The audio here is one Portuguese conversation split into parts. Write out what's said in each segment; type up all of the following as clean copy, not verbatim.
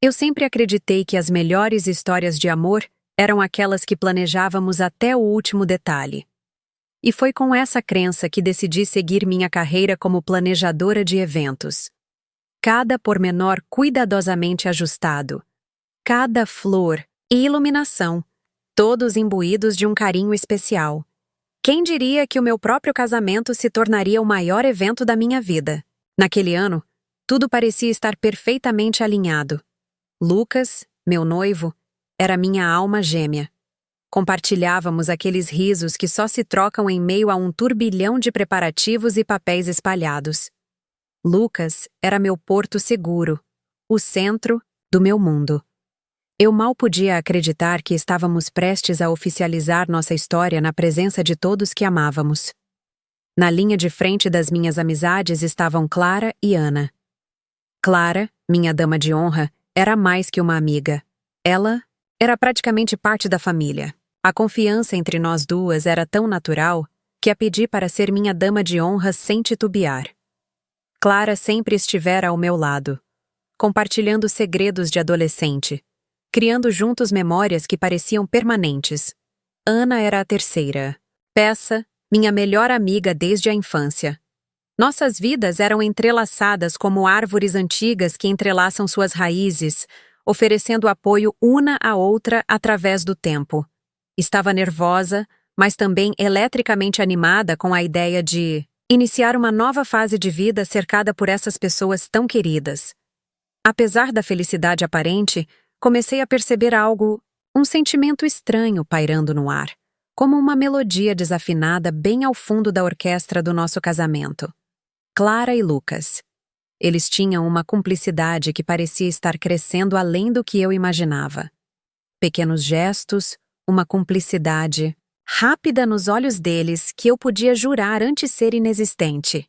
Eu sempre acreditei que as melhores histórias de amor eram aquelas que planejávamos até o último detalhe. E foi com essa crença que decidi seguir minha carreira como planejadora de eventos. Cada pormenor cuidadosamente ajustado, cada flor e iluminação, todos imbuídos de um carinho especial. Quem diria que o meu próprio casamento se tornaria o maior evento da minha vida? Naquele ano, tudo parecia estar perfeitamente alinhado. Lucas, meu noivo, era minha alma gêmea. Compartilhávamos aqueles risos que só se trocam em meio a um turbilhão de preparativos e papéis espalhados. Lucas era meu porto seguro, o centro do meu mundo. Eu mal podia acreditar que estávamos prestes a oficializar nossa história na presença de todos que amávamos. Na linha de frente das minhas amizades estavam Clara e Ana. Clara, minha dama de honra, era mais que uma amiga. Ela era praticamente parte da família. A confiança entre nós duas era tão natural que a pedi para ser minha dama de honra sem titubear. Clara sempre estivera ao meu lado, compartilhando segredos de adolescente, criando juntos memórias que pareciam permanentes. Ana era a terceira. Peça, minha melhor amiga desde a infância. Nossas vidas eram entrelaçadas como árvores antigas que entrelaçam suas raízes, oferecendo apoio uma à outra através do tempo. Estava nervosa, mas também eletricamente animada com a ideia de iniciar uma nova fase de vida cercada por essas pessoas tão queridas. Apesar da felicidade aparente, comecei a perceber algo, um sentimento estranho pairando no ar, como uma melodia desafinada bem ao fundo da orquestra do nosso casamento. Clara e Lucas. Eles tinham uma cumplicidade que parecia estar crescendo além do que eu imaginava. Pequenos gestos, uma cumplicidade rápida nos olhos deles que eu podia jurar antes ser inexistente.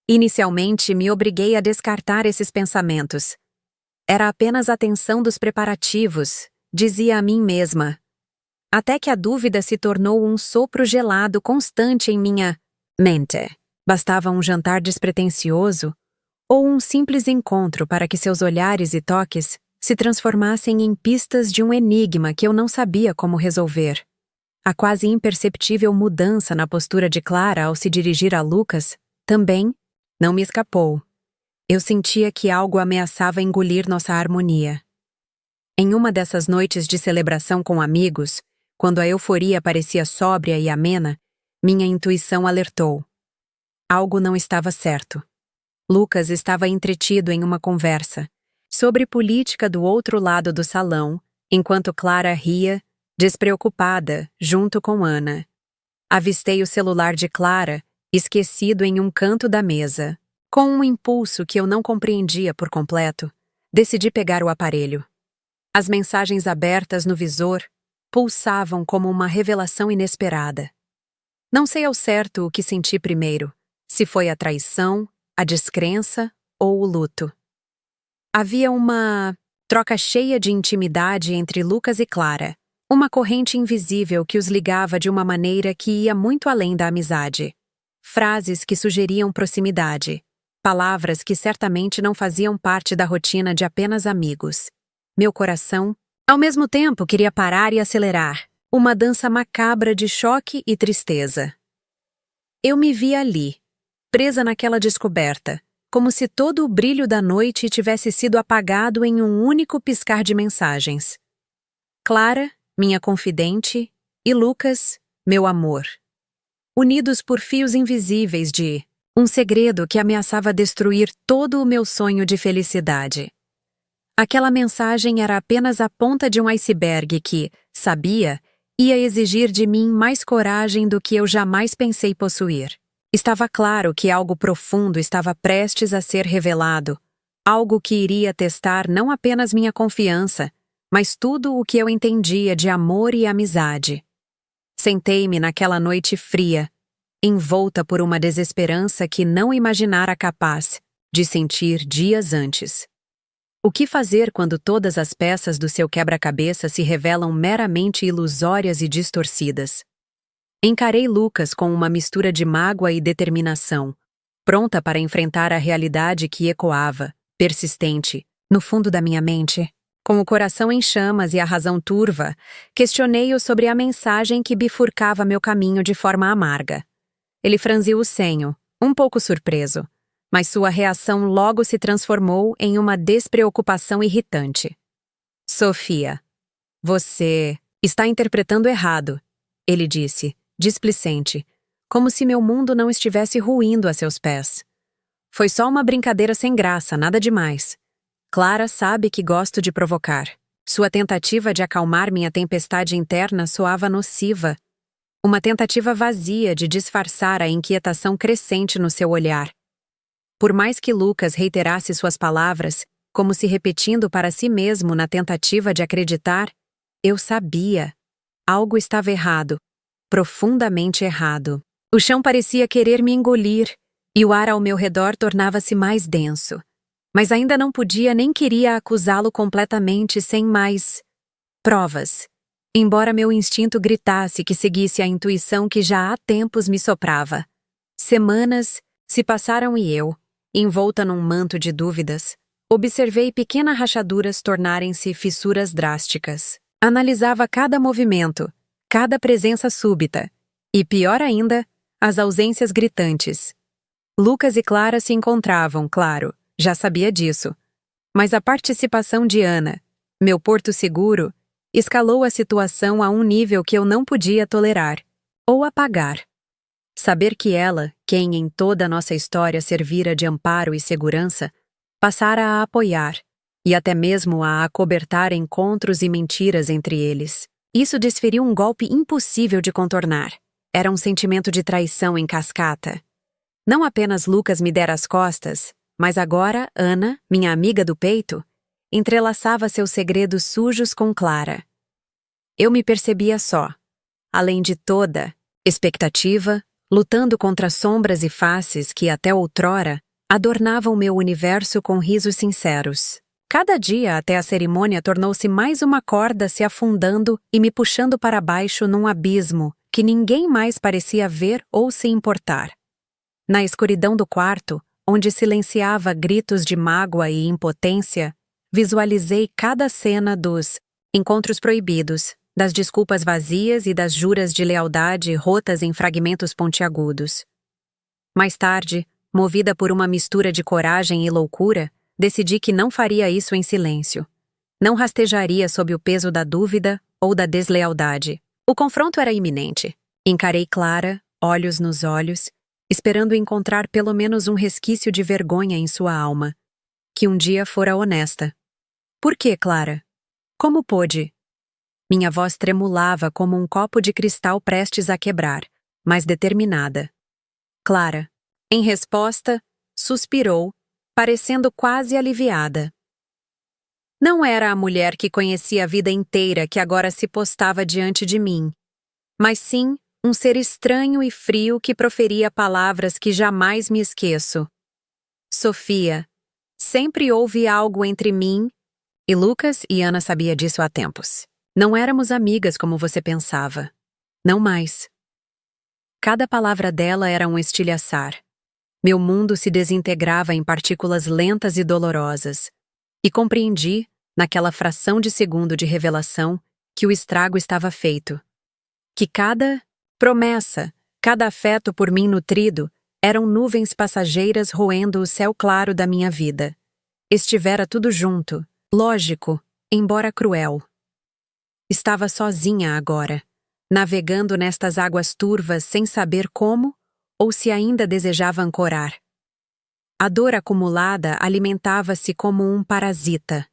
Inicialmente, me obriguei a descartar esses pensamentos. Era apenas a tensão dos preparativos, dizia a mim mesma. Até que a dúvida se tornou um sopro gelado constante em minha mente. Bastava um jantar despretensioso ou um simples encontro para que seus olhares e toques se transformassem em pistas de um enigma que eu não sabia como resolver. A quase imperceptível mudança na postura de Clara ao se dirigir a Lucas também não me escapou. Eu sentia que algo ameaçava engolir nossa harmonia. Em uma dessas noites de celebração com amigos, quando a euforia parecia sóbria e amena, minha intuição alertou. Algo não estava certo. Lucas estava entretido em uma conversa sobre política do outro lado do salão, enquanto Clara ria, despreocupada, junto com Ana. Avistei o celular de Clara, esquecido em um canto da mesa. Com um impulso que eu não compreendia por completo, decidi pegar o aparelho. As mensagens abertas no visor pulsavam como uma revelação inesperada. Não sei ao certo o que senti primeiro, se foi a traição, a descrença ou o luto. Havia uma troca cheia de intimidade entre Lucas e Clara, uma corrente invisível que os ligava de uma maneira que ia muito além da amizade. Frases que sugeriam proximidade, palavras que certamente não faziam parte da rotina de apenas amigos. Meu coração, ao mesmo tempo, queria parar e acelerar, uma dança macabra de choque e tristeza. Eu me via ali, presa naquela descoberta, como se todo o brilho da noite tivesse sido apagado em um único piscar de mensagens. Clara, minha confidente, e Lucas, meu amor. Unidos por fios invisíveis de um segredo que ameaçava destruir todo o meu sonho de felicidade. Aquela mensagem era apenas a ponta de um iceberg que, sabia, ia exigir de mim mais coragem do que eu jamais pensei possuir. Estava claro que algo profundo estava prestes a ser revelado, algo que iria testar não apenas minha confiança, mas tudo o que eu entendia de amor e amizade. Sentei-me naquela noite fria, envolta por uma desesperança que não imaginara capaz de sentir dias antes. O que fazer quando todas as peças do seu quebra-cabeça se revelam meramente ilusórias e distorcidas? Encarei Lucas com uma mistura de mágoa e determinação, pronta para enfrentar a realidade que ecoava, persistente, no fundo da minha mente. Com o coração em chamas e a razão turva, questionei-o sobre a mensagem que bifurcava meu caminho de forma amarga. Ele franziu o senho, um pouco surpreso, mas sua reação logo se transformou em uma despreocupação irritante. Sofia, você está interpretando errado, ele disse, displicente, como se meu mundo não estivesse ruindo a seus pés. Foi só uma brincadeira sem graça, nada demais. Clara sabe que gosto de provocar. Sua tentativa de acalmar minha tempestade interna soava nociva. Uma tentativa vazia de disfarçar a inquietação crescente no seu olhar. Por mais que Lucas reiterasse suas palavras, como se repetindo para si mesmo na tentativa de acreditar, eu sabia. Algo estava errado. Profundamente errado. O chão parecia querer me engolir, e o ar ao meu redor tornava-se mais denso. Mas ainda não podia nem queria acusá-lo completamente sem mais provas, embora meu instinto gritasse que seguisse a intuição que já há tempos me soprava. Semanas se passaram e eu, envolta num manto de dúvidas, observei pequenas rachaduras tornarem-se fissuras drásticas. Analisava cada movimento, cada presença súbita, e pior ainda, as ausências gritantes. Lucas e Clara se encontravam, claro, já sabia disso. Mas a participação de Ana, meu porto seguro, escalou a situação a um nível que eu não podia tolerar, ou apagar. Saber que ela, quem em toda a nossa história servira de amparo e segurança, passara a apoiar, e até mesmo a acobertar encontros e mentiras entre eles. Isso desferiu um golpe impossível de contornar. Era um sentimento de traição em cascata. Não apenas Lucas me dera as costas, mas agora Ana, minha amiga do peito, entrelaçava seus segredos sujos com Clara. Eu me percebia só, além de toda expectativa, lutando contra sombras e faces que, até outrora, adornavam meu universo com risos sinceros. Cada dia até a cerimônia tornou-se mais uma corda se afundando e me puxando para baixo num abismo que ninguém mais parecia ver ou se importar. Na escuridão do quarto, onde silenciava gritos de mágoa e impotência, visualizei cada cena dos encontros proibidos, das desculpas vazias e das juras de lealdade rotas em fragmentos pontiagudos. Mais tarde, movida por uma mistura de coragem e loucura, decidi que não faria isso em silêncio. Não rastejaria sob o peso da dúvida ou da deslealdade. O confronto era iminente. Encarei Clara, olhos nos olhos, esperando encontrar pelo menos um resquício de vergonha em sua alma, que um dia fora honesta. Por que, Clara? Como pôde? Minha voz tremulava como um copo de cristal prestes a quebrar, mas determinada. Clara, em resposta, suspirou, parecendo quase aliviada. Não era a mulher que conhecia a vida inteira que agora se postava diante de mim, mas sim um ser estranho e frio que proferia palavras que jamais me esqueço. Sofia, sempre houve algo entre mim, e Lucas e Ana sabia disso há tempos. Não éramos amigas como você pensava. Não mais. Cada palavra dela era um estilhaçar. Meu mundo se desintegrava em partículas lentas e dolorosas, e compreendi, naquela fração de segundo de revelação, que o estrago estava feito. Que cada promessa, cada afeto por mim nutrido, eram nuvens passageiras roendo o céu claro da minha vida. Estivera tudo junto, lógico, embora cruel. Estava sozinha agora, navegando nestas águas turvas sem saber como ou se ainda desejava ancorar. A dor acumulada alimentava-se como um parasita,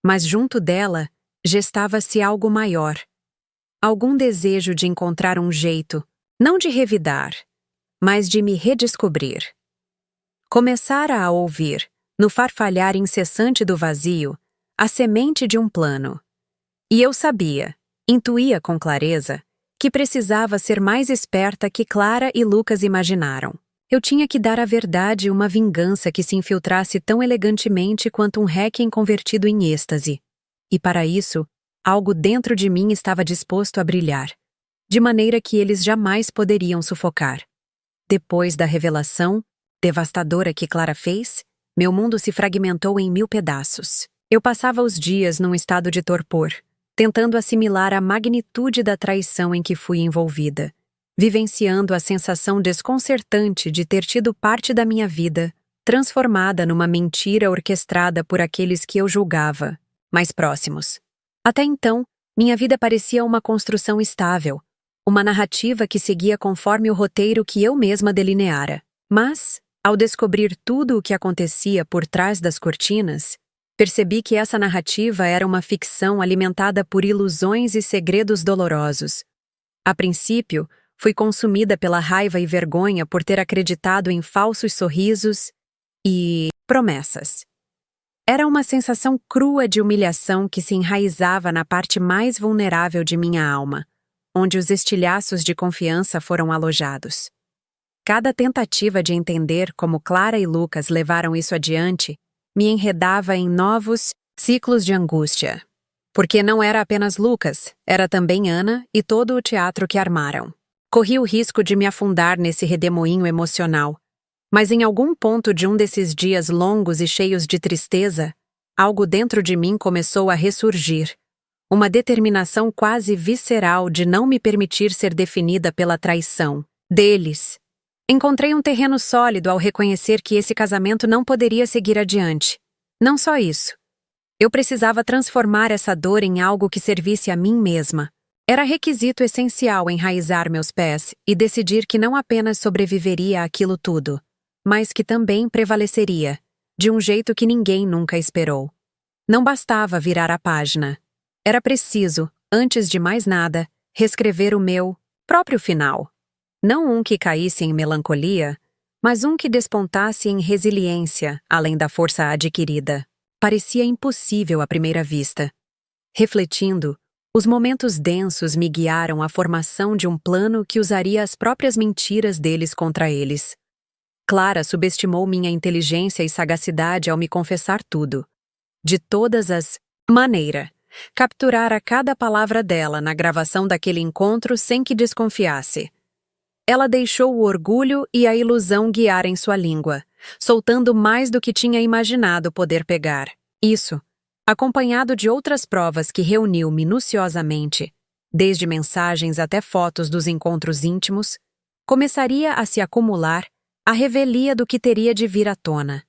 mas junto dela gestava-se algo maior. Algum desejo de encontrar um jeito, não de revidar, mas de me redescobrir. Começara a ouvir, no farfalhar incessante do vazio, a semente de um plano. E eu sabia, intuía com clareza, que precisava ser mais esperta que Clara e Lucas imaginaram. Eu tinha que dar à verdade uma vingança que se infiltrasse tão elegantemente quanto um Requiem convertido em êxtase. E para isso, algo dentro de mim estava disposto a brilhar, de maneira que eles jamais poderiam sufocar. Depois da revelação devastadora que Clara fez, meu mundo se fragmentou em 1000 pedaços. Eu passava os dias num estado de torpor, tentando assimilar a magnitude da traição em que fui envolvida, vivenciando a sensação desconcertante de ter tido parte da minha vida transformada numa mentira orquestrada por aqueles que eu julgava, mais próximos. Até então, minha vida parecia uma construção estável, uma narrativa que seguia conforme o roteiro que eu mesma delineara. Mas, ao descobrir tudo o que acontecia por trás das cortinas, percebi que essa narrativa era uma ficção alimentada por ilusões e segredos dolorosos. A princípio, fui consumida pela raiva e vergonha por ter acreditado em falsos sorrisos e promessas. Era uma sensação crua de humilhação que se enraizava na parte mais vulnerável de minha alma, onde os estilhaços de confiança foram alojados. Cada tentativa de entender como Clara e Lucas levaram isso adiante me enredava em novos ciclos de angústia. Porque não era apenas Lucas, era também Ana e todo o teatro que armaram. Corri o risco de me afundar nesse redemoinho emocional, mas em algum ponto de um desses dias longos e cheios de tristeza, algo dentro de mim começou a ressurgir. Uma determinação quase visceral de não me permitir ser definida pela traição deles. Encontrei um terreno sólido ao reconhecer que esse casamento não poderia seguir adiante. Não só isso. Eu precisava transformar essa dor em algo que servisse a mim mesma. Era requisito essencial enraizar meus pés e decidir que não apenas sobreviveria àquilo tudo, mas que também prevaleceria, de um jeito que ninguém nunca esperou. Não bastava virar a página. Era preciso, antes de mais nada, reescrever o meu próprio final. Não um que caísse em melancolia, mas um que despontasse em resiliência, além da força adquirida. Parecia impossível à primeira vista. Refletindo, os momentos densos me guiaram à formação de um plano que usaria as próprias mentiras deles contra eles. Clara subestimou minha inteligência e sagacidade ao me confessar tudo. De todas as maneiras, capturara cada palavra dela na gravação daquele encontro sem que desconfiasse. Ela deixou o orgulho e a ilusão guiarem sua língua, soltando mais do que tinha imaginado poder pegar. Isso, acompanhado de outras provas que reuniu minuciosamente, desde mensagens até fotos dos encontros íntimos, começaria a se acumular a revelia do que teria de vir à tona.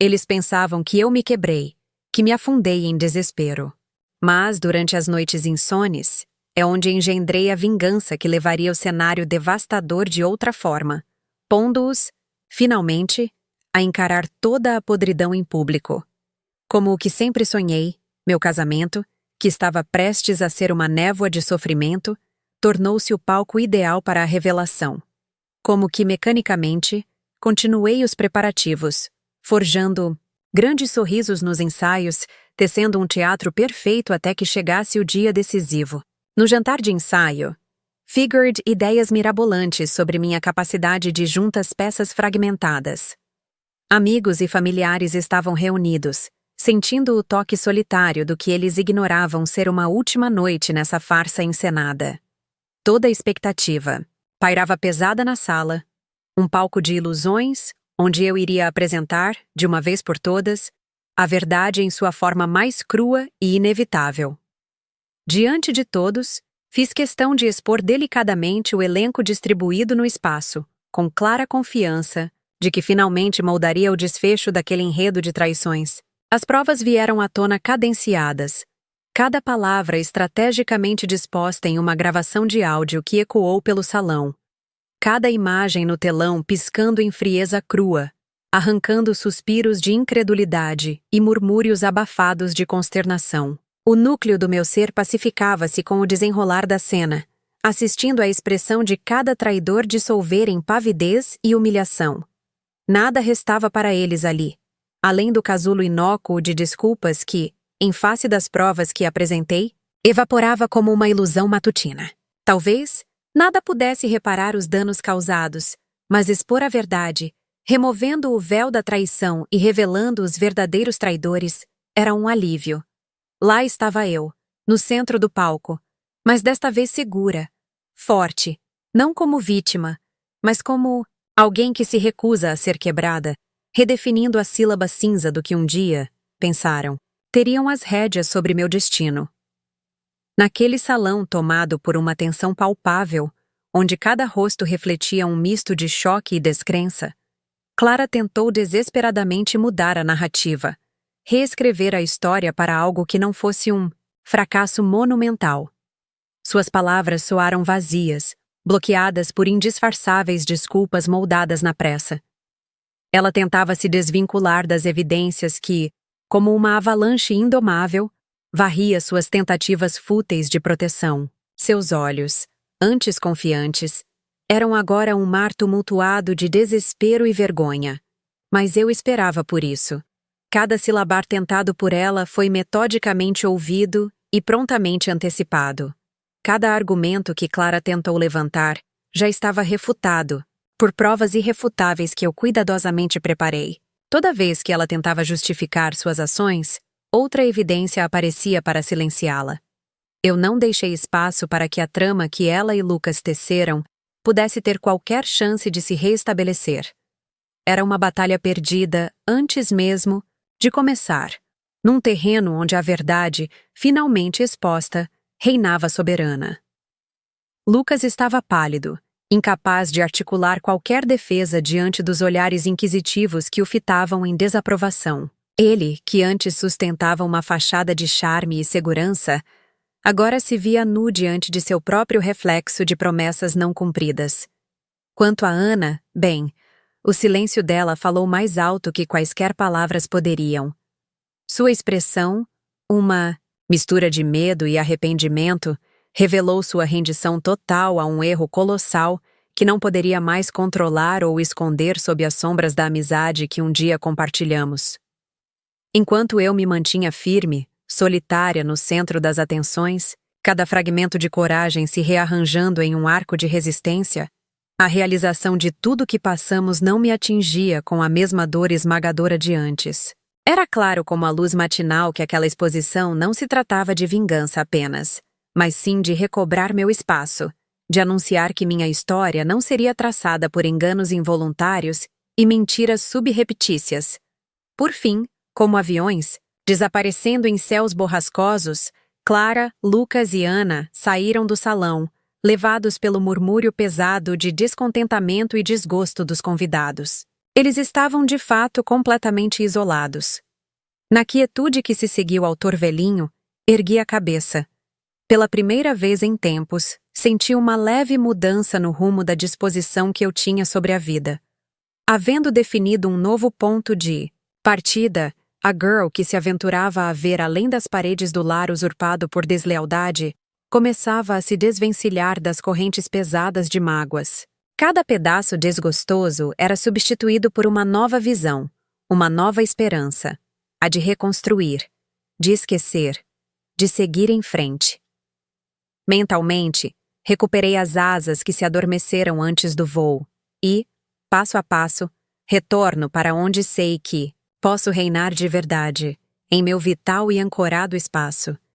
Eles pensavam que eu me quebrei, que me afundei em desespero. Mas, durante as noites insones, é onde engendrei a vingança que levaria o cenário devastador de outra forma, pondo-os, finalmente, a encarar toda a podridão em público. Como o que sempre sonhei, meu casamento, que estava prestes a ser uma névoa de sofrimento, tornou-se o palco ideal para a revelação. Como que, mecanicamente, continuei os preparativos, forjando grandes sorrisos nos ensaios, tecendo um teatro perfeito até que chegasse o dia decisivo. No jantar de ensaio, figured ideias mirabolantes sobre minha capacidade de juntas peças fragmentadas. Amigos e familiares estavam reunidos, sentindo o toque solitário do que eles ignoravam ser uma última noite nessa farsa encenada. Toda a expectativa pairava pesada na sala, um palco de ilusões, onde eu iria apresentar, de uma vez por todas, a verdade em sua forma mais crua e inevitável. Diante de todos, fiz questão de expor delicadamente o elenco distribuído no espaço, com clara confiança de que finalmente moldaria o desfecho daquele enredo de traições. As provas vieram à tona cadenciadas, cada palavra estrategicamente disposta em uma gravação de áudio que ecoou pelo salão. Cada imagem no telão piscando em frieza crua, arrancando suspiros de incredulidade e murmúrios abafados de consternação. O núcleo do meu ser pacificava-se com o desenrolar da cena, assistindo à expressão de cada traidor dissolver em pavidez e humilhação. Nada restava para eles ali, além do casulo inócuo de desculpas que, em face das provas que apresentei, evaporava como uma ilusão matutina. Talvez nada pudesse reparar os danos causados, mas expor a verdade, removendo o véu da traição e revelando os verdadeiros traidores, era um alívio. Lá estava eu, no centro do palco, mas desta vez segura, forte, não como vítima, mas como alguém que se recusa a ser quebrada, redefinindo a sílaba cinza do que um dia, pensaram, teriam as rédeas sobre meu destino. Naquele salão tomado por uma tensão palpável, onde cada rosto refletia um misto de choque e descrença, Clara tentou desesperadamente mudar a narrativa, reescrever a história para algo que não fosse um fracasso monumental. Suas palavras soaram vazias, bloqueadas por indisfarçáveis desculpas moldadas na pressa. Ela tentava se desvincular das evidências que, como uma avalanche indomável, varria suas tentativas fúteis de proteção. Seus olhos, antes confiantes, eram agora um mar tumultuado de desespero e vergonha. Mas eu esperava por isso. Cada silabar tentado por ela foi metodicamente ouvido e prontamente antecipado. Cada argumento que Clara tentou levantar já estava refutado, por provas irrefutáveis que eu cuidadosamente preparei. Toda vez que ela tentava justificar suas ações, outra evidência aparecia para silenciá-la. Eu não deixei espaço para que a trama que ela e Lucas teceram pudesse ter qualquer chance de se reestabelecer. Era uma batalha perdida antes mesmo de começar, num terreno onde a verdade, finalmente exposta, reinava soberana. Lucas estava pálido, incapaz de articular qualquer defesa diante dos olhares inquisitivos que o fitavam em desaprovação. Ele, que antes sustentava uma fachada de charme e segurança, agora se via nu diante de seu próprio reflexo de promessas não cumpridas. Quanto a Ana, bem, o silêncio dela falou mais alto que quaisquer palavras poderiam. Sua expressão, uma mistura de medo e arrependimento, revelou sua rendição total a um erro colossal que não poderia mais controlar ou esconder sob as sombras da amizade que um dia compartilhamos. Enquanto eu me mantinha firme, solitária no centro das atenções, cada fragmento de coragem se rearranjando em um arco de resistência, a realização de tudo que passamos não me atingia com a mesma dor esmagadora de antes. Era claro como a luz matinal que aquela exposição não se tratava de vingança apenas, mas sim de recobrar meu espaço, de anunciar que minha história não seria traçada por enganos involuntários e mentiras subreptícias. Por fim, como aviões, desaparecendo em céus borrascosos, Clara, Lucas e Ana saíram do salão, levados pelo murmúrio pesado de descontentamento e desgosto dos convidados. Eles estavam de fato completamente isolados. Na quietude que se seguiu ao torvelinho, ergui a cabeça. Pela primeira vez em tempos, senti uma leve mudança no rumo da disposição que eu tinha sobre a vida. Havendo definido um novo ponto de partida, a girl que se aventurava a ver além das paredes do lar usurpado por deslealdade, começava a se desvencilhar das correntes pesadas de mágoas. Cada pedaço desgostoso era substituído por uma nova visão, uma nova esperança, a de reconstruir, de esquecer, de seguir em frente. Mentalmente, recuperei as asas que se adormeceram antes do voo e, passo a passo, retorno para onde sei que posso reinar de verdade, em meu vital e ancorado espaço.